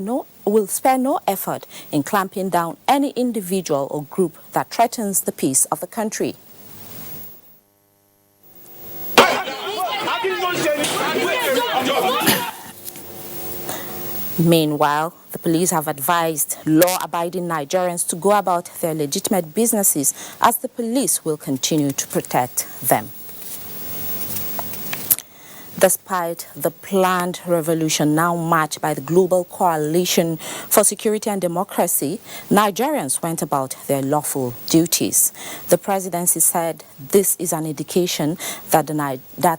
will spare no effort in clamping down any individual or group that threatens the peace of the country. Meanwhile, the police have advised law-abiding Nigerians to go about their legitimate businesses as the police will continue to protect them. Despite the planned revolution now marched by the Global Coalition for Security and Democracy, Nigerians went about their lawful duties. The presidency said this is an indication that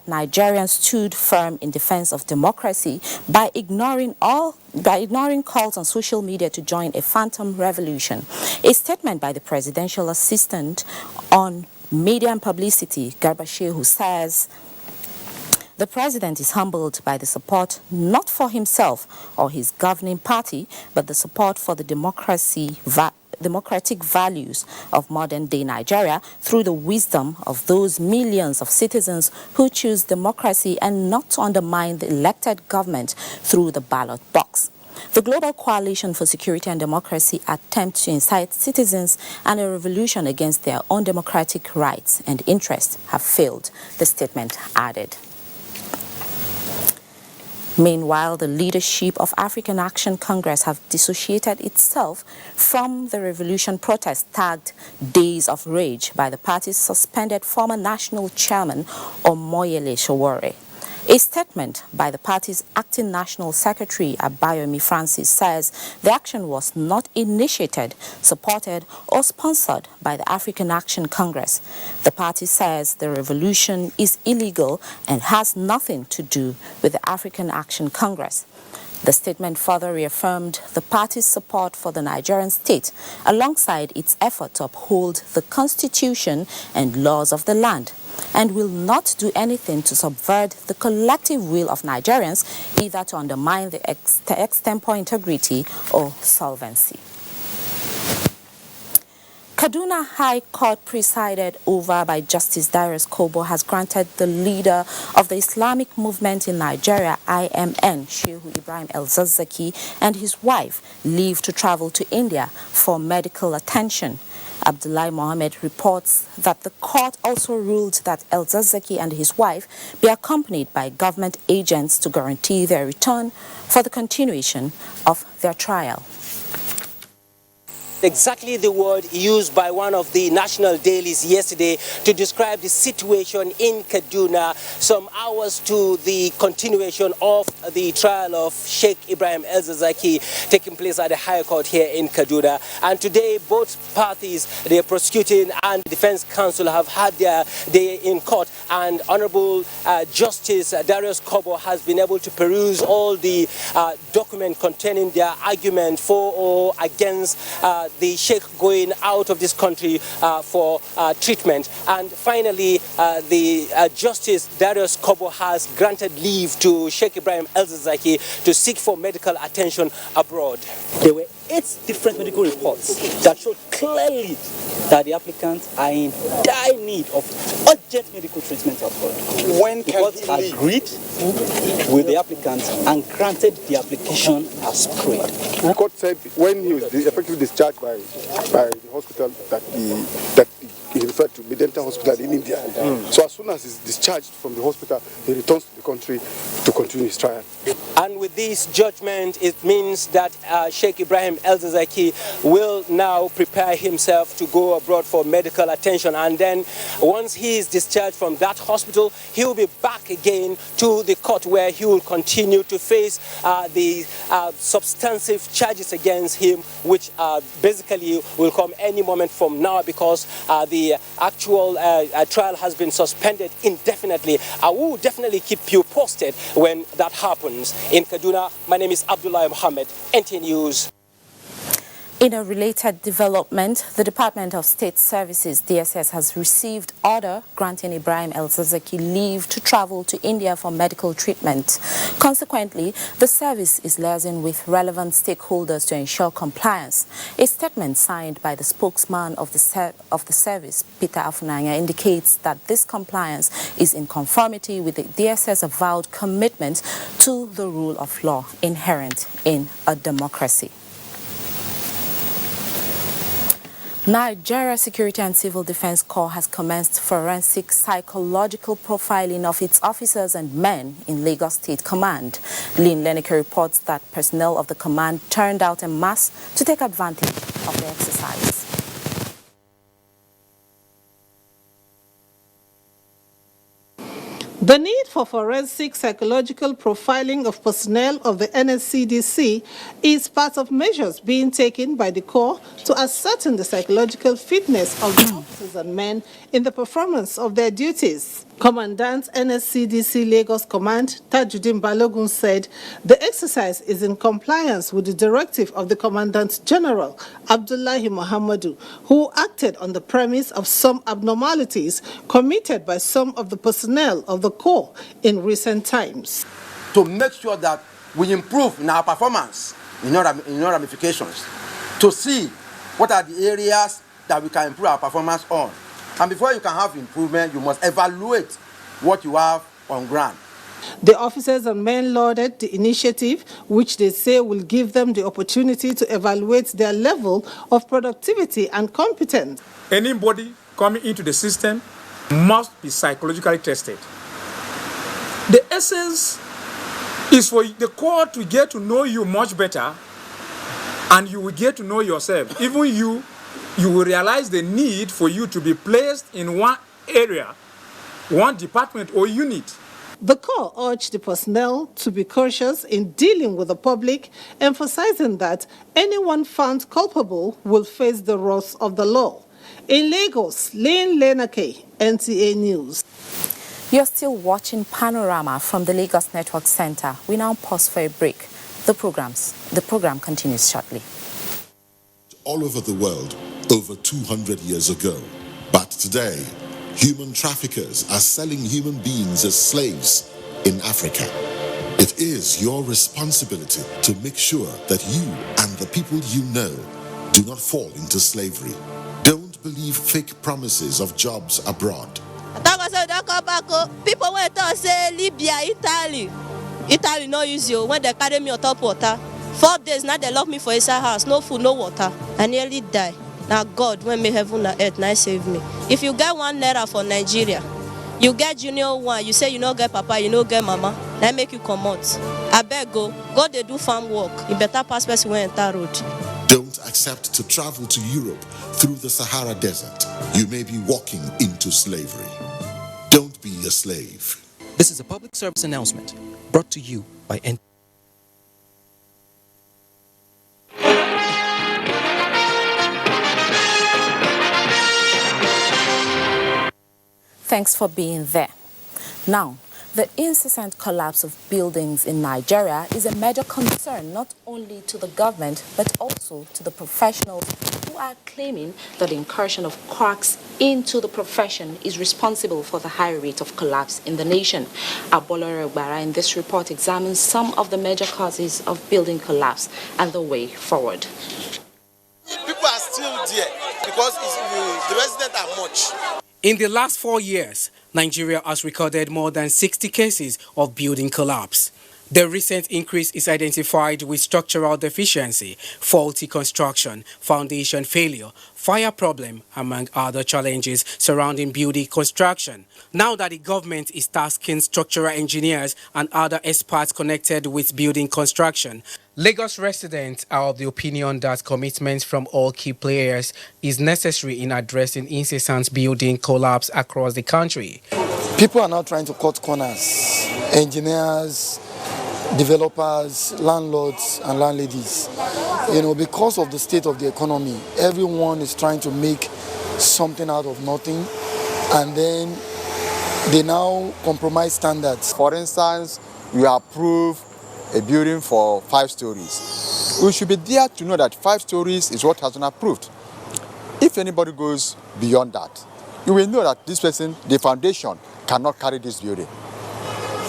Nigerians stood firm in defense of democracy by ignoring calls on social media to join a phantom revolution. A statement by the presidential assistant on media and publicity, Garba Shehu, says, "The president is humbled by the support not for himself or his governing party, but the support for the democratic values of modern-day Nigeria through the wisdom of those millions of citizens who choose democracy and not to undermine the elected government through the ballot box. The Global Coalition for Security and Democracy attempts to incite citizens and a revolution against their own democratic rights and interests have failed," the statement added. Meanwhile, the leadership of African Action Congress have dissociated itself from the revolution protest tagged Days of Rage by the party's suspended former national chairman Omoyele Sowore. A statement by the party's acting national secretary Abayomi Francis says the action was not initiated, supported or sponsored by the African Action Congress. The party says the revolution is illegal and has nothing to do with the African Action Congress. The statement further reaffirmed the party's support for the Nigerian state alongside its effort to uphold the constitution and laws of the land, and will not do anything to subvert the collective will of Nigerians, either to undermine the extempore integrity or solvency. Kaduna High Court, presided over by Justice Darius Kobo, has granted the leader of the Islamic movement in Nigeria, IMN, Shehu Ibrahim El-Zakzaky, and his wife leave to travel to India for medical attention. Abdullahi Mohammed reports that the court also ruled that El-Zakzaky and his wife be accompanied by government agents to guarantee their return for the continuation of their trial. Exactly the word used by one of the national dailies yesterday to describe the situation in Kaduna some hours to the continuation of the trial of Sheikh Ibrahim El-Zakzaky taking place at the High Court here in Kaduna. And today both parties, the prosecuting and the defense counsel, have had their day in court, and Honorable Justice Darius Kobo has been able to peruse all the documents containing their argument for or against the Sheikh going out of this country for treatment. And finally, the Justice Darius Kobo has granted leave to Sheikh Ibrahim El-Zakzaky to seek for medical attention abroad. There were 8 different medical reports that showed clearly that the applicants are in dire need of urgent medical treatment abroad. When the court agreed with the applicants and granted the application as prayed. The court said when he was effectively discharged by the hospital that he referred to Medenta Hospital in India. So as soon as he's discharged from the hospital, he returns to the country to continue his trial. And with this judgment, it means that Sheikh Ibrahim El-Zakzaky will now prepare himself to go abroad for medical attention. And then once he is discharged from that hospital, he will be back again to the court where he will continue to face the substantive charges against him, which basically will come any moment from now, because the actual trial has been suspended indefinitely. I will definitely keep you posted when that happens. In Kaduna, my name is Abdullahi Mohammed, NT News. In a related development, the Department of State Services, DSS, has received order granting Ibrahim El-Zakzaky leave to travel to India for medical treatment. Consequently, the service is liaising with relevant stakeholders to ensure compliance. A statement signed by the spokesman of the service, Peter Afunanya, indicates that this compliance is in conformity with the DSS avowed commitment to the rule of law inherent in a democracy. Nigeria Security and Civil Defense Corps has commenced forensic psychological profiling of its officers and men in Lagos State Command. Lynn Leneke reports that personnel of the command turned out en masse to take advantage of the exercise. The need for forensic psychological profiling of personnel of the NSCDC is part of measures being taken by the Corps to ascertain the psychological fitness of the officers and men in the performance of their duties. Commandant NSCDC Lagos Command Tajuddin Balogun said the exercise is in compliance with the directive of the Commandant General Abdullahi Muhammadu, who acted on the premise of some abnormalities committed by some of the personnel of the Corps in recent times. To make sure that we improve in our performance in all ramifications, to see what are the areas that we can improve our performance on. And before you can have improvement, you must evaluate what you have on ground. The officers and men lauded the initiative, which they say will give them the opportunity to evaluate their level of productivity and competence. Anybody coming into the system must be psychologically tested. The essence is for the Corps to get to know you much better, and you will get to know yourself. Even you will realize the need for you to be placed in one area, one department or unit. The Corps urged the personnel to be cautious in dealing with the public, emphasizing that anyone found culpable will face the wrath of the law. In Lagos, Lynn Leneke, NTA News. You're still watching Panorama from the Lagos Network Center. We now pause for a break. The program continues shortly. All over the world, over 200 years ago. But today, human traffickers are selling human beings as slaves in Africa. It is your responsibility to make sure that you and the people you know do not fall into slavery. Don't believe fake promises of jobs abroad. People went to say Libya, Italy no use you when they carry me on top water. 4 days now they lock me for inside house, no food, no water. I nearly die. Now God, when me heaven and earth, now save me. If you get 1 naira for Nigeria, you get junior one, you say you no get papa, you no get mama, that make you come out. I beg go they do farm work. You better pass person when enter road. Don't accept to travel to Europe through the Sahara Desert. You may be walking into slavery. Don't be a slave. This is a public service announcement brought to you by Thanks for being there. Now, the incessant collapse of buildings in Nigeria is a major concern not only to the government but also to the professionals who are claiming that the incursion of cracks into the profession is responsible for the high rate of collapse in the nation. Abolore Ogbara in this report examines some of the major causes of building collapse and the way forward. People are still there because the residents are much. In the last 4 years, Nigeria has recorded more than 60 cases of building collapse. The recent increase is identified with structural deficiency, faulty construction, foundation failure, fire problem, among other challenges surrounding building construction. Now that the government is tasking structural engineers and other experts connected with building construction, Lagos residents are of the opinion that commitment from all key players is necessary in addressing incessant building collapse across the country. People are now trying to cut corners. Engineers, developers, landlords and landladies. Because of the state of the economy, everyone is trying to make something out of nothing, and then they now compromise standards. For instance, you approve a building for 5 stories. We should be there to know that 5 stories is what has been approved. If anybody goes beyond that, you will know that this person, the foundation, cannot carry this building.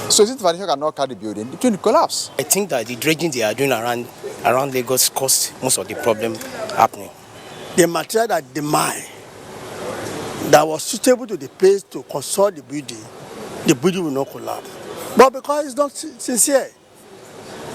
So since the foundation cannot carry the building, it will collapse. I think that the dredging they are doing around Lagos caused most of the problem happening. The material that they mine that was suitable to the place to construct the building will not collapse. But because it's not sincere.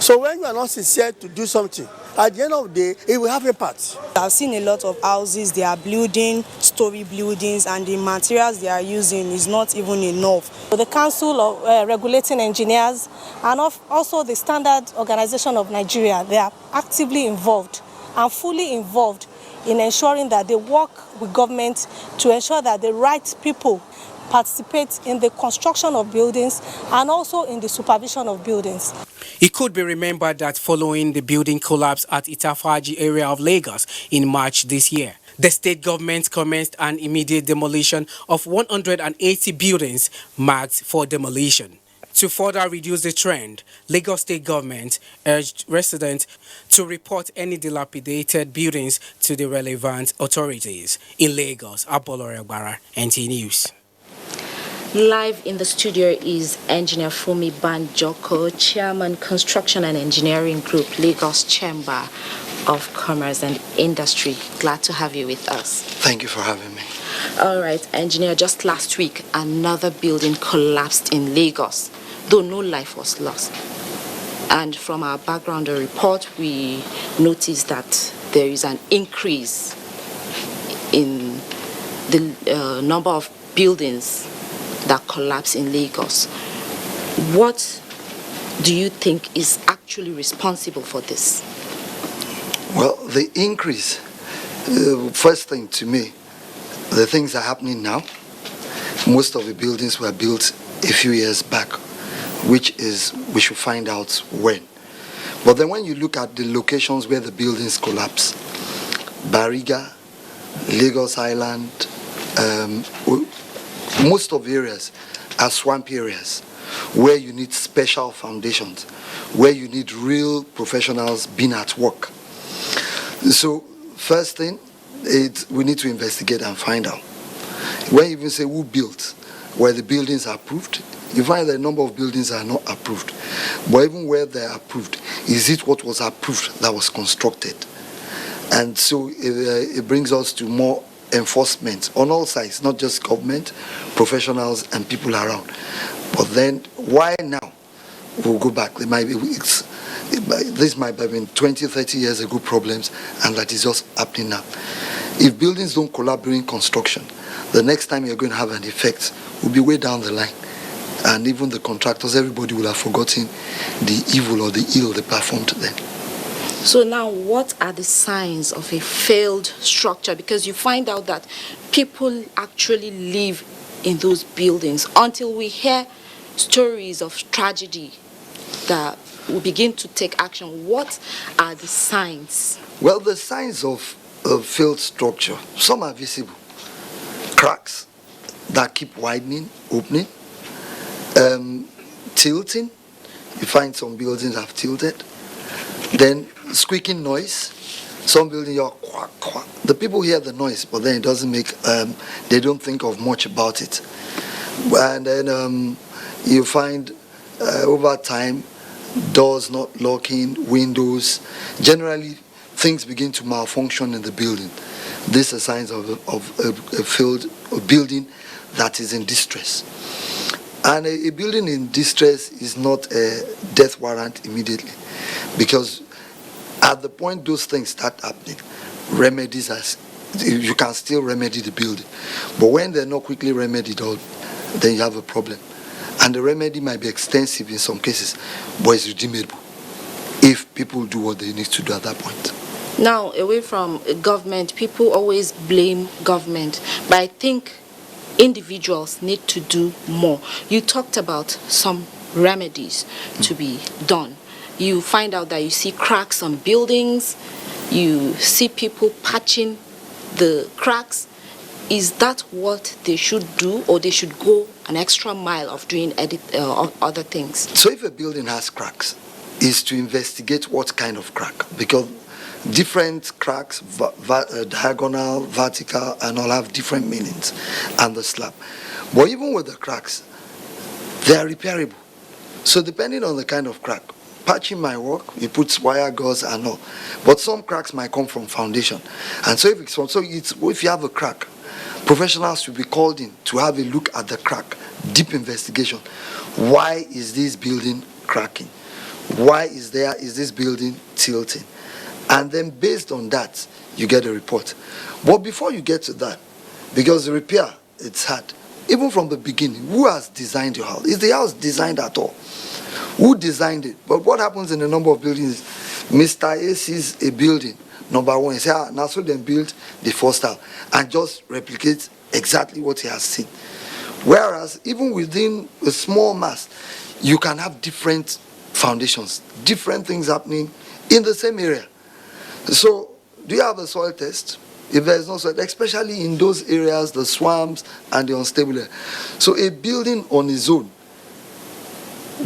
So when you are not sincere to do something, at the end of the day, it will have impact. I've seen a lot of houses, they are building story buildings, and the materials they are using is not even enough. The Council of Regulating Engineers and also the Standard Organization of Nigeria, they are actively involved and fully involved in ensuring that they work with government to ensure that the right people participate in the construction of buildings and also in the supervision of buildings. It could be remembered that following the building collapse at Itafaji area of Lagos in March this year, the state government commenced an immediate demolition of 180 buildings marked for demolition. To further reduce the trend, Lagos State Government urged residents to report any dilapidated buildings to the relevant authorities. In Lagos, Abolore Gbara, NT News. Live in the studio is Engineer Fumi Banjoko, Chairman, Construction and Engineering Group, Lagos Chamber of Commerce and Industry. Glad to have you with us. Thank you for having me. All right, Engineer, just last week, another building collapsed in Lagos, though no life was lost. And from our background report, we noticed that there is an increase in the number of buildings that collapse in Lagos. What do you think is actually responsible for this? Well, the increase, first thing to me, the things are happening now. Most of the buildings were built a few years back, which is, we should find out when. But then when you look at the locations where the buildings collapse, Bariga, Lagos Island, most of the areas are swamp areas where you need special foundations, where you need real professionals being at work. So first thing, we need to investigate and find out. When you even say who built, where the buildings are approved, you find that a number of buildings are not approved. But even where they're approved, is it what was approved that was constructed? And so it brings us to more enforcement on all sides, not just government, professionals and people around. But then why now? We'll go back. This might have been 20, 30 years ago problems, and that is just happening now. If buildings don't collapse during construction, the next time you're going to have an effect will be way down the line. And even the contractors, everybody will have forgotten the evil or the ill they performed then. So now, what are the signs of a failed structure? Because you find out that people actually live in those buildings until we hear stories of tragedy that we begin to take action. What are the signs? Well, the signs of a failed structure, some are visible. Cracks that keep widening, opening, tilting. You find some buildings have tilted. Then squeaking noise. Some buildings are quack, quack. The people hear the noise, but then it doesn't make, they don't think of much about it. And then you find over time, doors not locking, windows. Generally, things begin to malfunction in the building. These are signs of a building that is in distress. And a building in distress is not a death warrant immediately, because at the point those things start happening, remedies you can still remedy the building. But when they're not quickly remedied, then you have a problem. And the remedy might be extensive in some cases, but it's redeemable if people do what they need to do at that point. Now, away from government, people always blame government, but I think individuals need to do more. You talked about some remedies to be done. You find out that you see cracks on buildings, you see people patching the cracks. Is that what they should do, or they should go an extra mile of doing other things? So if a building has cracks, is to investigate what kind of crack, because different cracks, diagonal, vertical, and all have different meanings, and the slab. But even with the cracks, they are repairable. So depending on the kind of crack, patching might work, you put wire gauze and all. But some cracks might come from foundation. And so if you have a crack, professionals should be called in to have a look at the crack, deep investigation. Why is this building cracking? Why is this building tilting? And then based on that, you get a report. But before you get to that, because the repair, it's hard. Even from the beginning, who has designed your house? Is the house designed at all? Who designed it? But what happens in a number of buildings, Mr. A sees a building, number one, he says, now so then build the first house, and just replicate exactly what he has seen. Whereas, even within a small mass, you can have different foundations, different things happening in the same area. So, do you have a soil test? If there is no soil, especially in those areas, the swamps and the unstable area. So a building on its own,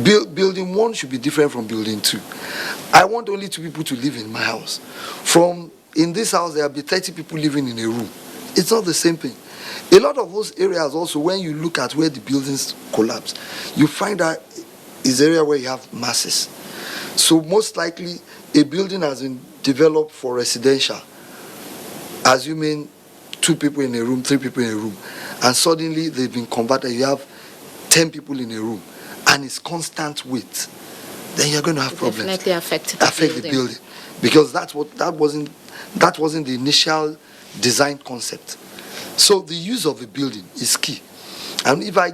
building 1 should be different from building 2. I want only 2 people to live in my house. In this house, there will be 30 people living in a room. It's not the same thing. A lot of those areas also, when you look at where the buildings collapse, you find that is area where you have masses. So most likely, a building has been developed for residential, assuming 2 people in a room, 3 people in a room, and suddenly they've been converted, you have 10 people in a room, and it's constant weight, then you're going to have problems. Definitely affect the building, because that wasn't the initial design concept. So the use of a building is key. And if I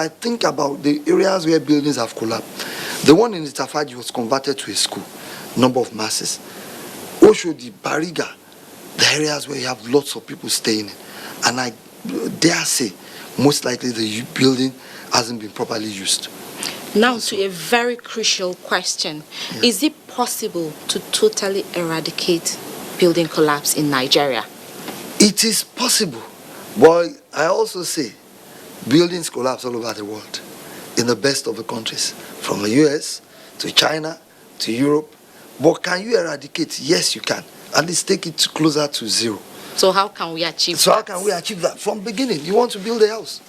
think about the areas where buildings have collapsed, the one in Itafaji was converted to a school, number of masses. Oshodi, Bariga, the areas where you have lots of people staying in. And I dare say, most likely the building hasn't been properly used. Now to a very crucial question. Yeah. Is it possible to totally eradicate building collapse in Nigeria? It is possible. But I also say buildings collapse all over the world, in the best of the countries, from the US to China to Europe. But can you eradicate? Yes, you can. At least take it closer to 0. So how can we achieve that? So how can we achieve that? From the beginning, you want to build a house.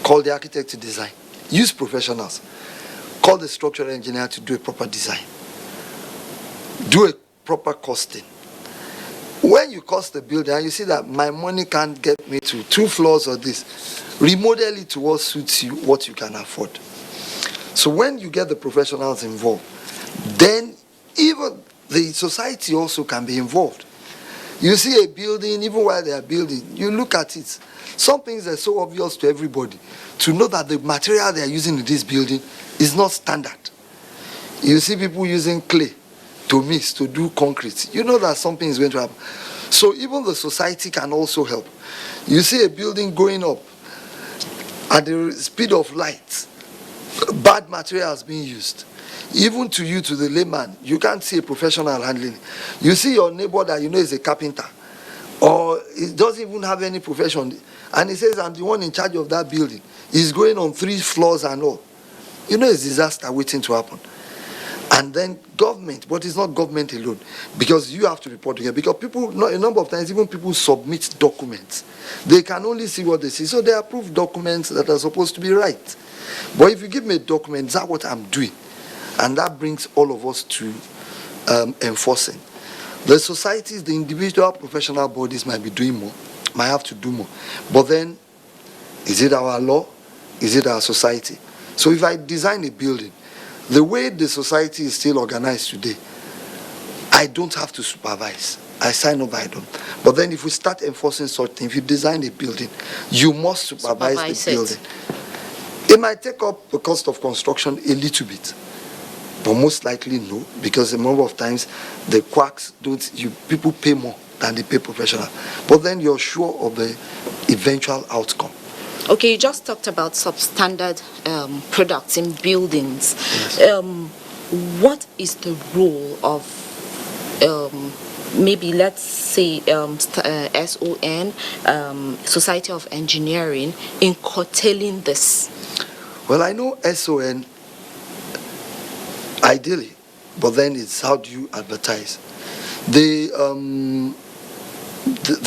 Call the architect to design. Use professionals. Call the structural engineer to do a proper design. Do a proper costing. When you cost the building and you see that my money can't get me to 2 floors or this, remodel it to what suits you, what you can afford. So when you get the professionals involved, then even the society also can be involved. You see a building, even while they are building, you look at it. Some things are so obvious to everybody to know that the material they are using in this building is not standard. You see people using clay to mix, to do concrete. You know that something is going to happen. So even the society can also help. You see a building going up at the speed of light, bad materials being used. Even to you, to the layman, you can't see a professional handling it. You see your neighbor that you know is a carpenter, or he doesn't even have any profession, and he says, I'm the one in charge of that building. He's going on 3 floors and all. You know it's disaster waiting to happen. And then government, but it's not government alone, because you have to report to them. Because people, a number of times, even people submit documents. They can only see what they see. So they approve documents that are supposed to be right. But if you give me a document, that's what I'm doing. And that brings all of us to enforcing. The societies, the individual professional bodies might be doing more, might have to do more. But then, is it our law? Is it our society? So if I design a building, the way the society is still organized today, I don't have to supervise. I sign up, I don't. But then if we start enforcing such things, if you design a building, you must supervise the building. It might take up the cost of construction a little bit, but most likely no, because a number of times the quacks people pay more than they pay professional. But then you're sure of the eventual outcome. Okay, you just talked about substandard products in buildings. Yes. What is the role of maybe, let's say, SON, Society of Engineering, in curtailing this? Well, I know SON, ideally, but then it's how do you advertise. There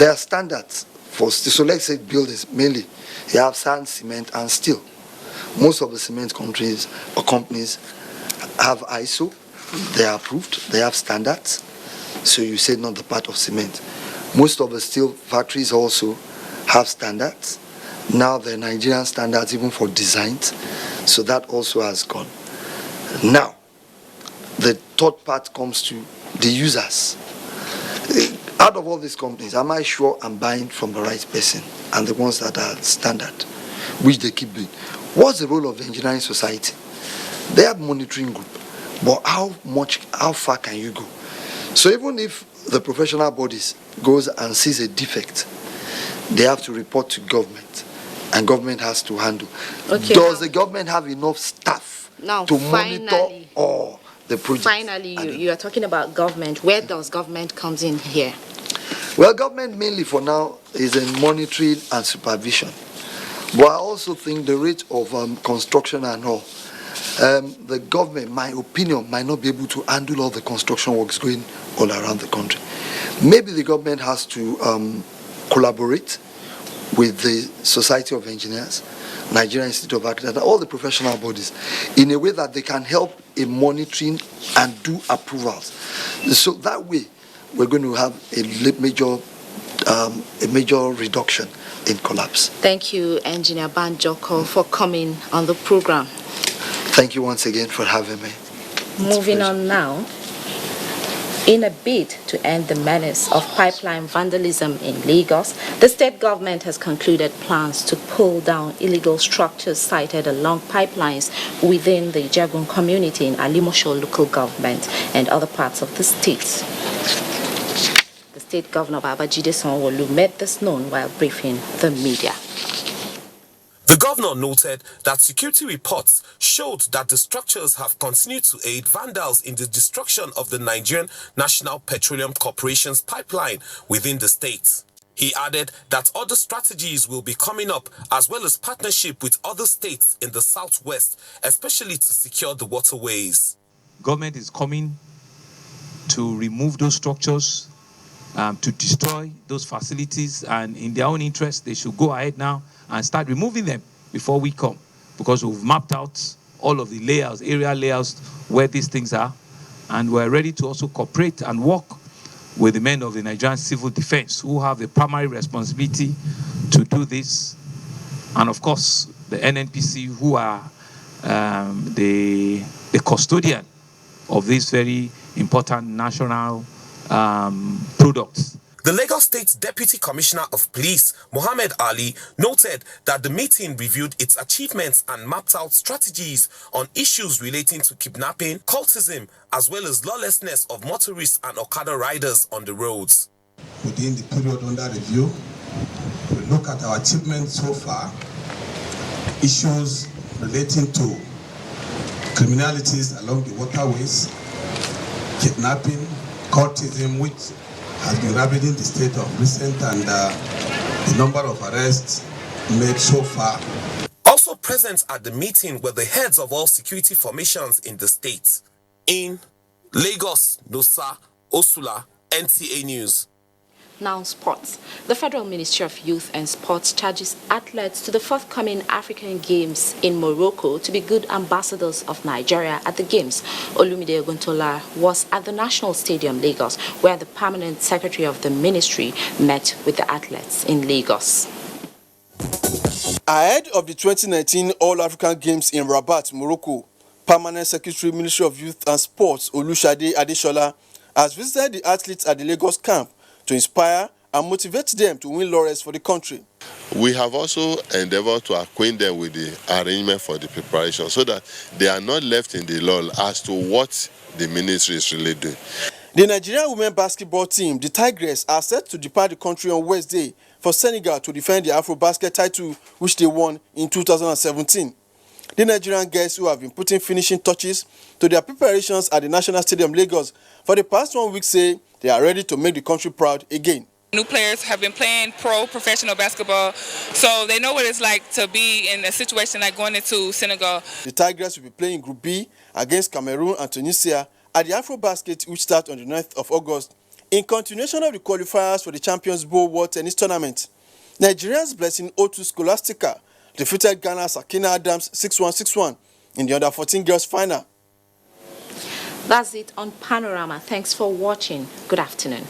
are standards for, so let's say buildings, mainly you have sand, cement and steel. Most of the cement countries or companies have ISO, they are approved, they have standards, so you say not the part of cement. Most of the steel factories also have standards. Now the Nigerian standards even for designs, so that also has gone. Now, the third part comes to the users. Out of all these companies, am I sure I'm buying from the right person and the ones that are standard, which they keep doing? What's the role of the engineering society? They have monitoring group, but how far can you go? So even if the professional bodies goes and sees a defect, they have to report to government, and government has to handle. Okay, does the government have enough staff to monitor all the projects? Finally, you are talking about government. Where does government comes in here? Well, government mainly for now is in monitoring and supervision. But I also think the rate of construction and all, the government, my opinion, might not be able to handle all the construction works going all around the country. Maybe the government has to collaborate with the Society of Engineers, Nigerian Institute of Architects, all the professional bodies, in a way that they can help in monitoring and do approvals. So that way, we're going to have a major reduction in collapse. Thank you, Engineer Banjoko, for coming on the program. Thank you once again for having me. Moving on now. In a bid to end the menace of pipeline vandalism in Lagos, the state government has concluded plans to pull down illegal structures sited along pipelines within the Jagun community in Alimosho local government and other parts of the state. The state governor Babajide Sanwo-Olu made this known while briefing the media. The governor noted that security reports showed that the structures have continued to aid vandals in the destruction of the Nigerian National Petroleum Corporation's pipeline within the state. He added that other strategies will be coming up, as well as partnership with other states in the southwest, especially to secure the waterways. Government is coming to remove those structures, to destroy those facilities, and in their own interest, they should go ahead now and start removing them before we come, because we've mapped out all of the layouts, area layouts where these things are, and we're ready to also cooperate and work with the men of the Nigerian Civil Defense who have the primary responsibility to do this, and of course the NNPC who are the custodian of these very important national products. The Lagos State Deputy Commissioner of Police, Mohammed Ali, noted that the meeting reviewed its achievements and mapped out strategies on issues relating to kidnapping, cultism, as well as lawlessness of motorists and Okada riders on the roads. Within the period under review, we look at our achievements so far, issues relating to criminalities along the waterways, kidnapping, cultism, which has been ravaging the state of recent, and the number of arrests made so far. Also present at the meeting were the heads of all security formations in the state. In Lagos, Nosa, Osula, NTA News. Now sports. The Federal Ministry of Youth and Sports charges athletes to the forthcoming African Games in Morocco to be good ambassadors of Nigeria at the Games. Olumide Oguntola was at the National Stadium, Lagos, where the permanent secretary of the ministry met with the athletes in Lagos. Ahead of the 2019 All-African Games in Rabat, Morocco, Permanent Secretary, Ministry of Youth and Sports, Olushade Adeshola, has visited the athletes at the Lagos camp to inspire and motivate them to win laurels for the country. We have also endeavored to acquaint them with the arrangement for the preparation so that they are not left in the lull as to what the ministry is really doing. The Nigerian women basketball team, the Tigress, are set to depart the country on Wednesday for Senegal to defend the Afro-Basket title, which they won in 2017. The Nigerian girls, who have been putting finishing touches to their preparations at the National Stadium, Lagos, for the past 1 week, say they are ready to make the country proud again. New players have been playing professional basketball, so they know what it's like to be in a situation like going into Senegal. The Tigers will be playing Group B against Cameroon and Tunisia at the AfroBasket, which starts on the 9th of August, in continuation of the qualifiers for the Champions Bowl World Tennis Tournament. Nigeria's Blessing Otu Scholastica defeated Ghana's Sakina Adams 6-1, 6-1 in the under-14 girls final. That's it on Panorama. Thanks for watching. Good afternoon.